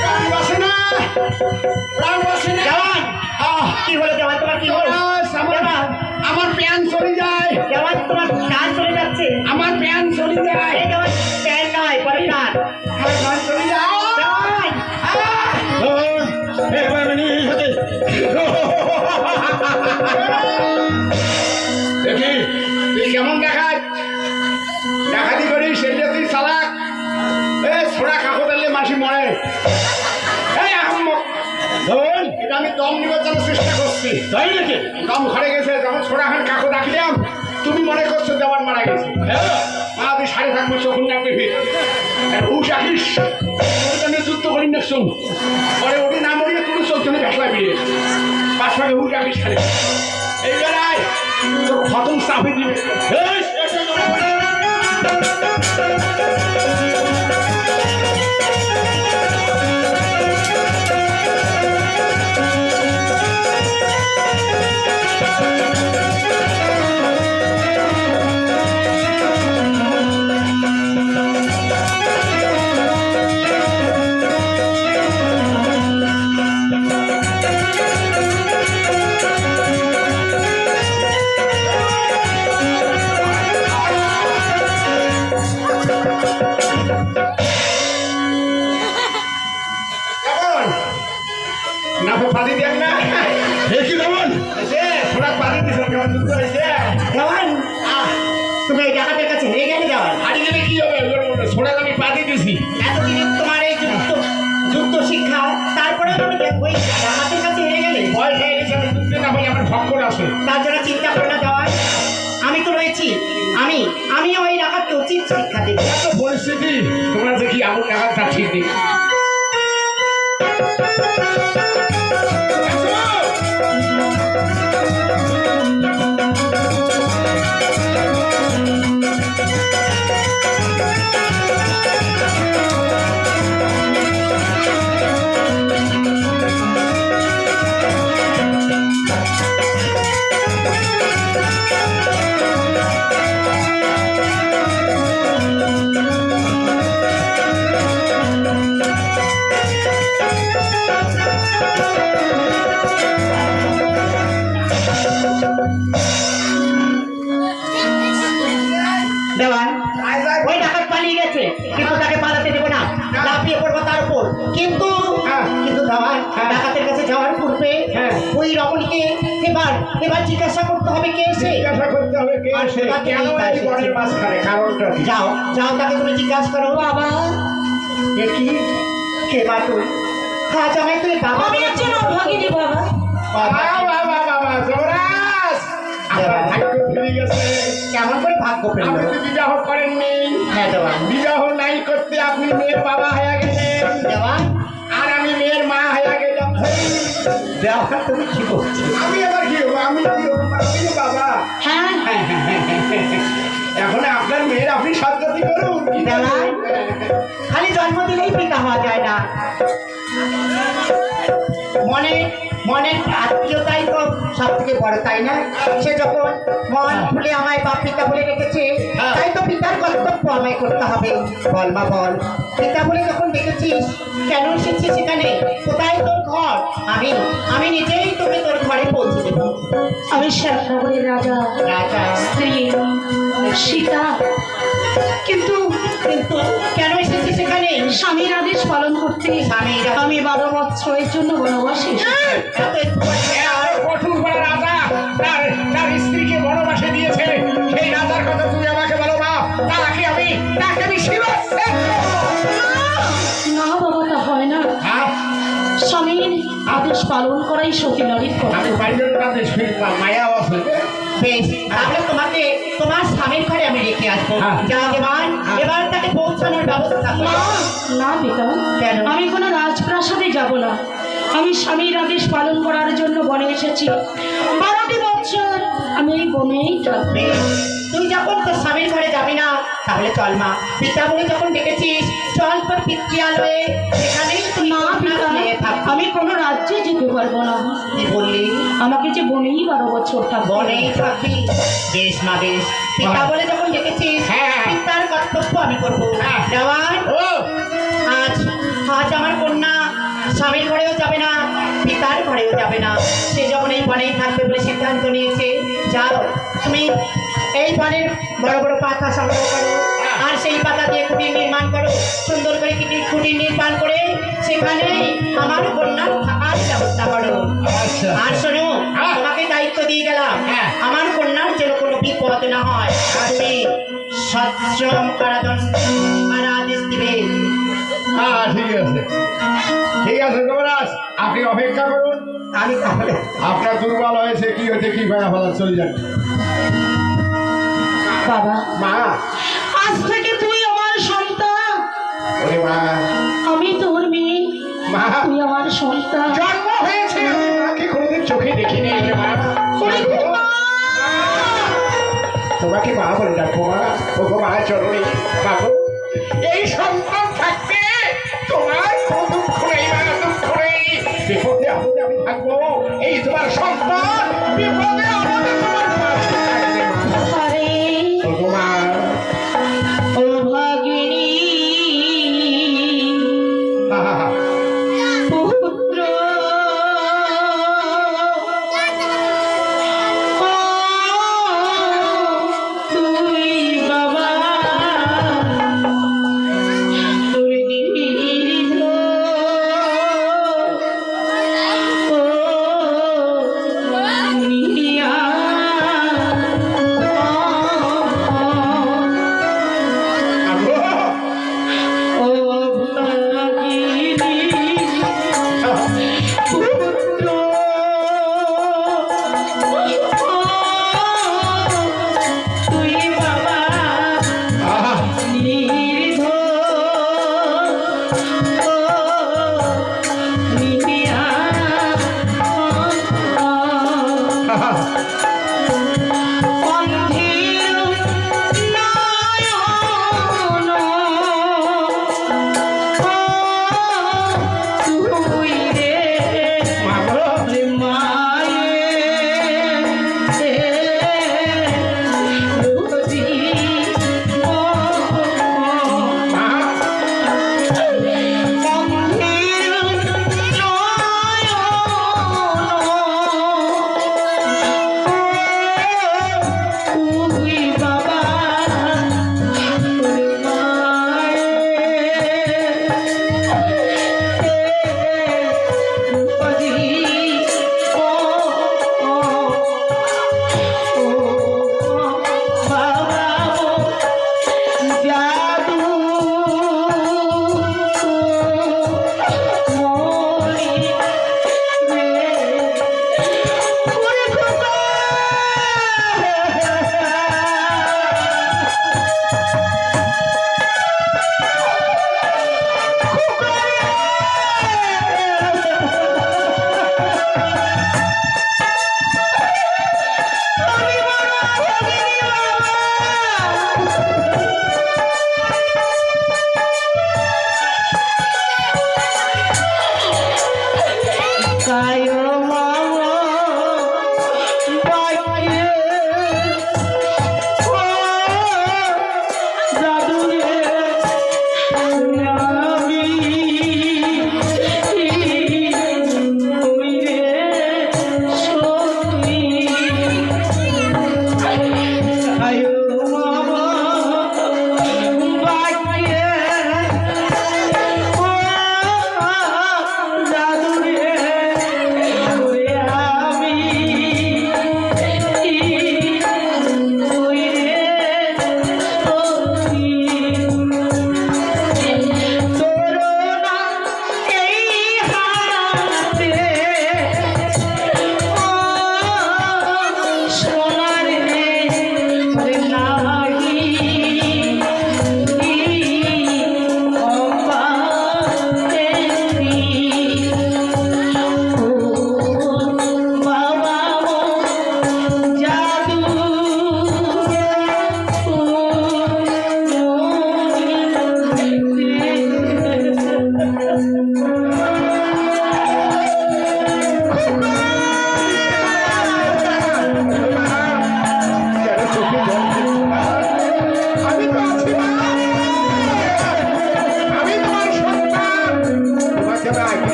প্রাণ বাসে না প্রাণ বাসে না জওয়ান কি হলো জওয়ান তোমার কি হলো আমার প্যান চলে যায় জওয়ান তোমার কান চলে যাচ্ছে আমার প্যান চলে যায় এই জওয়ান প্যান নয় পরে কান আমার প্যান চলে যায় জওয়ান দেওয়ান এবার জিনিস হতে দেখি তুই কেমন দেখায় ডাকাতি করি সেটা তুই চালাক এ ছোড়া কাকো দিলে মাসি মরে এই আহম্মক দেওয়ান এটা আমি দম নিবার জন্য চেষ্টা করছি তাই নাকি? দম ঘরে গেছে যখন ছোড়া খান কাকো ডাকলাম তুমি মনে করছো দেওয়ান মারা গেছে হ্যাঁ মা তুই সাড়ে থাকবো চোখুন না পেয়ে হুশ আহিস যুদ্ধ করি না শুন পরে ওটি না মরিয়ে তুমি চলছো না ভেসলা বিয়ে পাঁচ ভাগে হুশ আহিস সাড়ে এইবার আয় তোর খতম চাপে দিবে বেশ এসো দেওয়ান। কেমন নাফে পানি দেন না দেখি দেওয়ান এসে ছোড়া পানি দিয়েছেন কেমন যুদ্ধ হয়েছে জওয়ান তুমি এই ডাকাতের কাছে হেরে গেলে জওয়ান হারি গেলে কি হবে ছোড়া আমি পানি দিছি এতদিন তোমার এই যুক্ত শিক্ষা তারপরে তুমি ওই ডাকাতের কাছে হেরে গেলে ভয় খেয়ে গেছে আমি যুদ্ধে না হলে আমার ভক্কর আছে তার জন্য চিন্তা করে না জওয়ান আমি তো রয়েছি আমি ওই ডাকাতকে উচিত শিক্ষা দেবো এত পরিস্থিতি তোমরা যে কি আগুন লাগান তা ঠিক নেই কিন্তু হ্যাঁ। কিন্তু দাওয়ার হ্যাঁ। ডাকাতের কাছে যাওয়ার পূর্বে হ্যাঁ। ওই রমণীকে এবার এবার জিজ্ঞাসা করতে হবে কে এসে। জিজ্ঞাসা করতে হবে কে আর এসে, তাকে কেন এই কাজ এই বনের এসেছে? মাঝখানে, কারণটা কি? যাও যাও তাকে তুমি জিজ্ঞাসা করো। বাবা দেখি কে বা তুই? হ্যাঁ জামাই তুই বাবা আমি বলে একজন অভাগিনী বাবা। বাবা, বাবা, বাবা, যুবরাজ! আপনার ভাগ্য ফিরে গেছে। কেমন করে ভাগ্য পেল? আপনি তো বিবাহ করেননি। হ্যাঁ দেওয়া বিবাহ নাই করতে আপনি মেয়ের বাবা হয়ে গেলেন, দেওয়া আর আমি মেয়ের মা হয়ে গেলাম। দেওয়া তুমি কি বলছো? আমি আবার কি হবো? আমি কি হবো? আমি তো বাবা। হ্যাঁ এখন আপনার মেয়ের আপনি সাজ্জাতি করুন। কি দেওয়া করবেন? খালি জন্ম দিলেই পিতা হওয়া যায় না, মনে মনে আত্মীয়তাই তো সব থেকে বড়, তাই না? সে যখন মন খুলে আমায় বাপ পিতা বলে রেখেছে, তাই তো পিতার কর্তব্য আমায় করতে হবে। বল মা বল, পিতা বলে যখন দেখেছিস কেন এসেছিস সেখানে? কোথায় তোর ঘর? আমি আমি নিজেই তোকে তোর ঘরে পৌঁছে দেবো। আমি শ্যামনগরের রাজা রাজা স্ত্রী সীতা, কিন্তু কিন্তু কেন এসেছিস সেখানে? স্বামীর আদেশ পালন করতে স্বামীর আদেশ- আমি 12 বছরের জন্য বনবাসে এত আর কঠোর বড় রাজা তার স্ত্রীকে বনবাসে দিয়েছে, সেই রাজার কথা তুমি আমাকে বলো মা। তাকে আমি শিরচ্ছেদ করবো। না বাবা, তা হয় না। হ্যাঁ? স্বামীর আদেশ পালন করাই সতী নারীর কর্তব্য। আমি বাইরের কাছে মায়া আছে। বেশ, তাহলে তোমাকে তোমার স্বামীর ঘরে আমি রেখে আসবো। হ্যাঁ। যাও এবার এবার তাকে পৌঁছানোর ব্যবস্থা করো। না না পিতা, কেন? আমি কোনো রাজপ্রাসাদে যাব না। আমি স্বামীর আদেশ পালন করার জন্য বনে এসেছি। 12টি বছর আমি এই বনেই থাকবো। বেশ, তুই যখন তোর স্বামীর ঘরে যাবি না, তাহলে চল মা, পিতা বলে যখন ডেকেছিস চল তোর পিতৃয়ালয়ে, সেখানেই তুই না পিতা, নিয়ে থাকবি। আমি কোনো রাজ্যে যেতে পারবো না। কি বললি? আমাকে যে বনেই 12 বছর থাকবো। বনেই থাকবি? বেশ মা বেশ, পিতা বলে যখন ডেকেছিস হ্যাঁ। পিতার কর্তব্য আমি করবো। হ্যাঁ। দেওয়ান, ও আজ আজ আমার কন্যা স্বামীর ঘরেও যাবে না, পিতার ঘরেও যাবে না। সে যখন এই বনেই থাকবে বলে সিদ্ধান্ত নিয়েছে, যাও তুমি এই বনের বড় বড় পাতা সংগ্রহ করো, আর সেই পাতা দিয়ে কুটির নির্মাণ করো। সুন্দর করে কুটির নির্মাণ করে সেখানেই আমার কন্যার থাকার ব্যবস্থা করো। আচ্ছা। আর শোনো, হ্যাঁ। তোমাকে দায়িত্ব দিয়ে গেলাম, হ্যাঁ। আমার কন্যার যেন কোনো বিপদ না হয়। তুমি সশ্রম কারাদণ্ড আর আদেশ দিবে। হ্যাঁ, ঠিক আছে ঠিক আছে যুবরাজ, আপনি অপেক্ষা করুন। আমি তাহলে আপনার দুর্বল হয়েছে, কি হয়েছে, কি ভয়া ফলা, চলে যান। বাবা, মা, আজ থেকে তুই আমার সন্তান, ওরে মা, আমি তোর মেয়ে, মা তুই আমার সন্তান। জন্ম হয়েছে, আমি মাকে কোনোদিন চোখে দেখিনি রে মা। তোমাকে মা বলে ডাকবো মা। ওগো মা চরণী, বাবু, এই সন্তান থাকতে তোমার কোনো দুঃখ নেই মা, দুঃখ নেই। বিপদে আপদে আমি থাকবো, এই তোমার সন্তান বিপদে আপদে তোমার পাশে থাকবে মা। আরে ওগো মা, ও ভাগিনী, হা, হা, হা। পুত্র, ও তুই বাবা, তোর দীর্ঘ, ও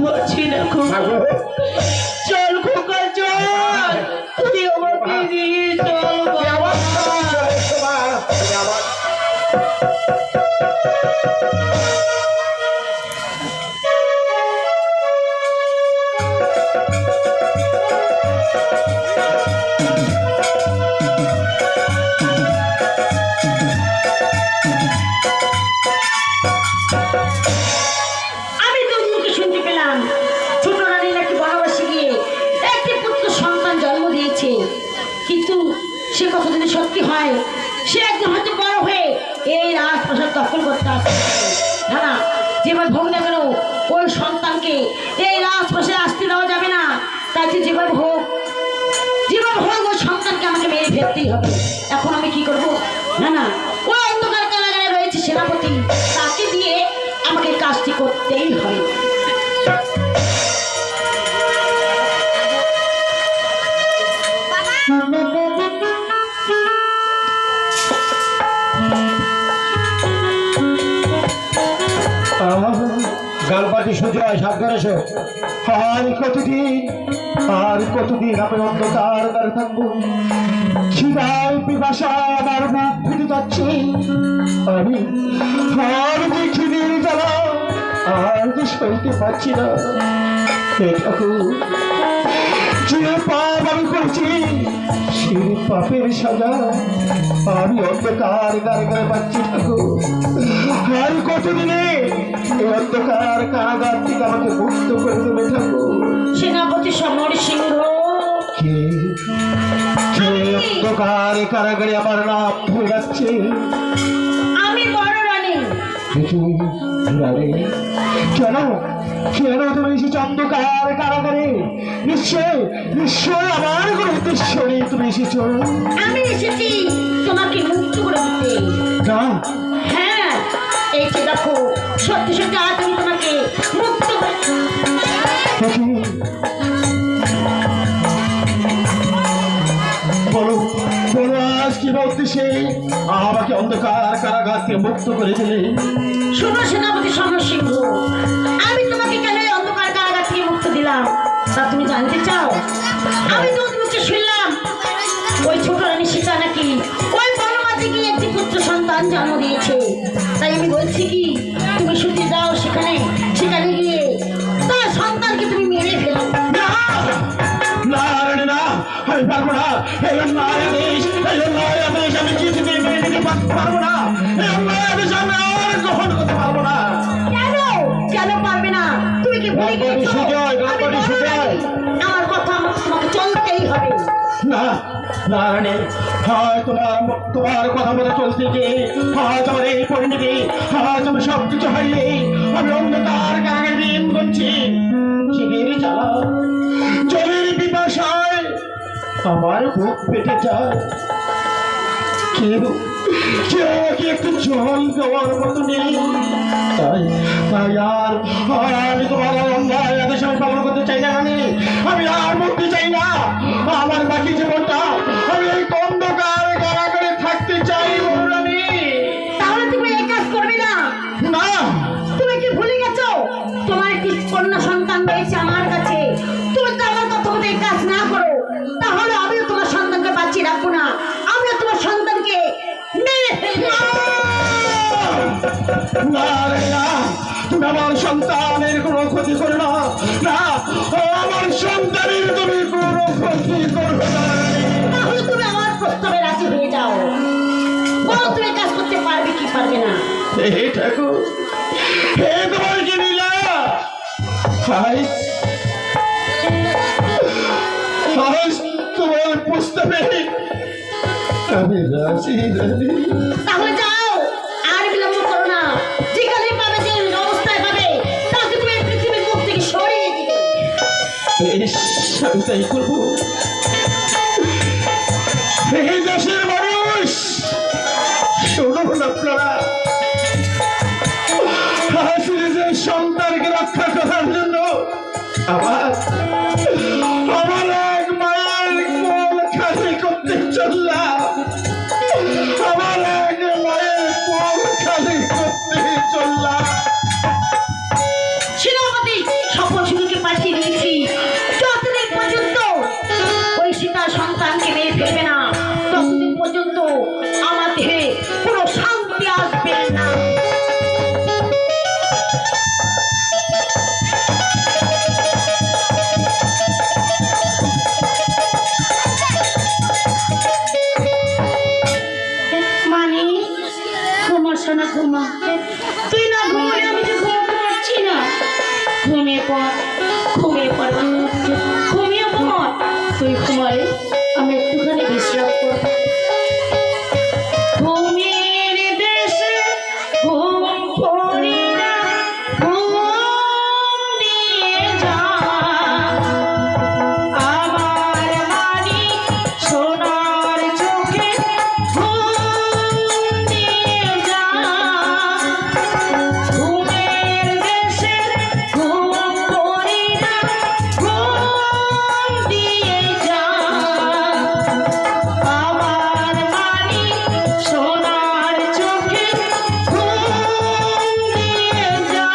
পারছি না গো। মাগো, চল খোকা চল, তুই আমাকে নিয়ে চল তুমি আবার চলে এসো মা, তুমি আবার আমি তো মুখে শুনতে পেলাম ছোট রানী নাকি বনবাসে গিয়ে একটি পুত্র সন্তান জন্ম দিয়েছে, কিন্তু সে কথা যদি সত্যি হয় সে একদিন হয়তো বড় হয়ে এই রাজপ্রাসাদ দখল করতে আসবে। না না, যেভাবে হোক না কেন ওই সন্তানকে এই রাজপ্রাসাদে আসতে দেওয়া যাবে না। তাই তো যেভাবে হোক ওই সন্তানকে আমাকে মেরে ফেলতেই হবে। এখন আমি কি করব? না না, ওই অন্ধকার কারাগারে রয়েছে সেনাপতি, তাকে দিয়ে আমাকে কাজটি করতেই হবে। গালপাটি সুজয় সাবধানে এসো। আর কতদিন আমি অন্ধকার দ্বারে থাকবো? খিদায় পিপাসা আমার মুখ ফুটে যাচ্ছে। আমি আর যে খিদের জ্বালা আর যে সইতে পারছি না। হে ঠাকুর, যে পাপ আমি করছি সেই পাপের সাজা আমি অন্ধকার কারাগারে পাচ্ছি। ঠাকুর, আর কতদিনে এই অন্ধকার কারাগার থেকে আমাকে মুক্ত করে দেবে? ঠাকুর, সেনাপতি সমর সিংহ, কে অন্ধকার কারাগারে আমার নাম ধরে যাচ্ছে? আমি বড় রানী। কেন তুমি এসেছো অন্ধকার কারাগারে? নিশ্চয় আমার কোনো উদ্দেশ্য নেই তুমি এসেছো। আমি এসেছি তোমাকে মুক্ত করে দিতে। না, হ্যাঁ, এই যে দেখো, সত্যি সত্যি আজ আমি তোমাকে মুক্ত করে বলো আজ কি উদ্দেশ্যে আমাকে অন্ধকার কারাগার থেকে মুক্ত করে দিলে? শোনো সেনাপতি সমর সিংহ, আমি তোমাকে কেন এই অন্ধকার কারাগার থেকে মুক্ত দিলাম তা তুমি জানতে চাও? আমি তো মুখে শুনলাম ওই ছোট রানী সীতা নাকি ওই বনমাতে গিয়ে একটি পুত্র সন্তান জন্ম দিয়েছে। তাই আমি বলছি কি, তুমি শুতে যাও সেখানে গিয়ে তার সন্তানকে তুমি মেরে ফেলো। না, আমি পারবো না। এই অন্যায় আদেশ আমি কিছুতেই মেনে নিতে পারবো না। এই অন্যায় আদেশ আমি আর গ্রহণ করতে পারবো না। কেন পারবে না? তুমি কি ভুলে গেছো? আমি বড় রানী। আমার কথা তোমাকে চলতেই হবে। না রানী, হয় তোমার কথা মতো চলতে গিয়ে আজ আমার এই পরিণতি, আজ আমি সব কিছু হারিয়ে আমি অন্ধকার কারাগারে দিন করছি। খিদের জ্বালা জলের পিপাসায় আমার বুক পেটে যায়। কেউ কি একটু জল দেওয়ার মতো নেই? তাই আর আমি তোমার অন্যায় আদেশ আমি পালন করতে চাই না রানী। আমি আর মরতে চাই না। আমার বাকি জীবনটা আমি এই অন্ধকার কারাগারে থাকতে চাই রানী। তাহলে তুমি এই কাজ করবে না? না, তুমি কি ভুলে গেছো তোমার একটি কন্যা সন্তান রয়েছে আমার কাছে? তুমি তো আমার কথা মতো এই কাজ না করো, তাহলে আমিও তোমার সন্তানকে বাঁচিয়ে রাখবো না। আমিও তোমার সন্তানকে মেরে ফেলবো। না রে না, তুমি আমার সন্তানের কোনো ক্ষতি করো না। না, আমার সন্তানের তুমি কোনো ক্ষতি করবে না। তাহলে তুমি আমার প্রস্তাবে রাজি হয়ে যাও। বলো তুমি কাজ করতে পারবে কি পারবে না? হে ঠাকুর, হে তোমার কি লীলা! আজ তোমার প্রস্তাবে আমি রাজি রানী। তাহলে যাও, আর বিলম্ব করো না। যেখানে পাবে, যে অবস্থায় পাবে, তাকে তুমি এই পৃথিবীর মুখ থেকে সরিয়ে দিবে। বেশ, আমি তাই করবো। এই দেশের মানুষ শুনুন আপনারা, হাসির যে সন্তানকে রক্ষা করার জন্য আমার এক মায়ের কোল খালি করতে চললাম। আমার এক মায়ের কোল খালি করতে চললাম। সেনাপতি সফল ঘুমা, তুই না ঘুমালে আমি যে ঘুমাতে পারছি না। ঘুমিয়ে পড়, ঘুমিয়ে পড়, ঘুমিয়ে পড়। তুই ঘুমালে আমি একটুখানি বিশ্রাম করবো। ঘুমের দেশে ঘুম পড়ি না, ঘুম দিয়ে যা আমার মানি সোনার চোখে, ঘুম দিয়ে যা। ঘুমের দেশে ঘুম পড়ি না, ঘুম দিয়ে যা আমার মানি সোনার চোখে, ঘুম দিয়ে যা।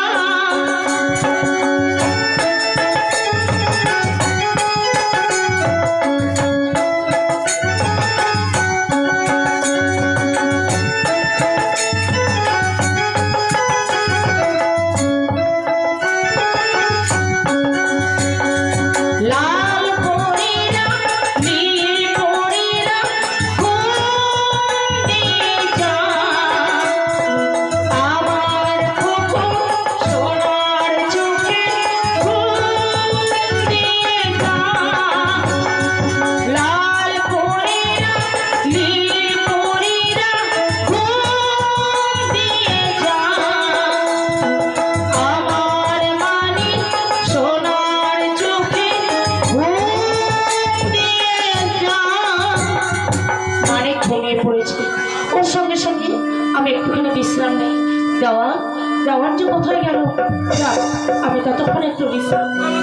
লাল পরীরা নীল পরীরা ঘুম দিয়ে যা আমার খোকন সোনার চোখে, ঘুম দিয়ে যা। লাল পরীরা নীল পরীরা ঘুম দিয়ে যা আমার মানি সোনার চোখে, ঘুম দিয়ে যা। মানে ঘুমিয়ে পড়েছে, ওর সঙ্গে সঙ্গে আমি একটুখানি বিশ্রাম নেই। দেওয়া দেওয়ার যে কোথায় গেল, যাক, আমি ততক্ষণ একটু বিশ্রাম নিই।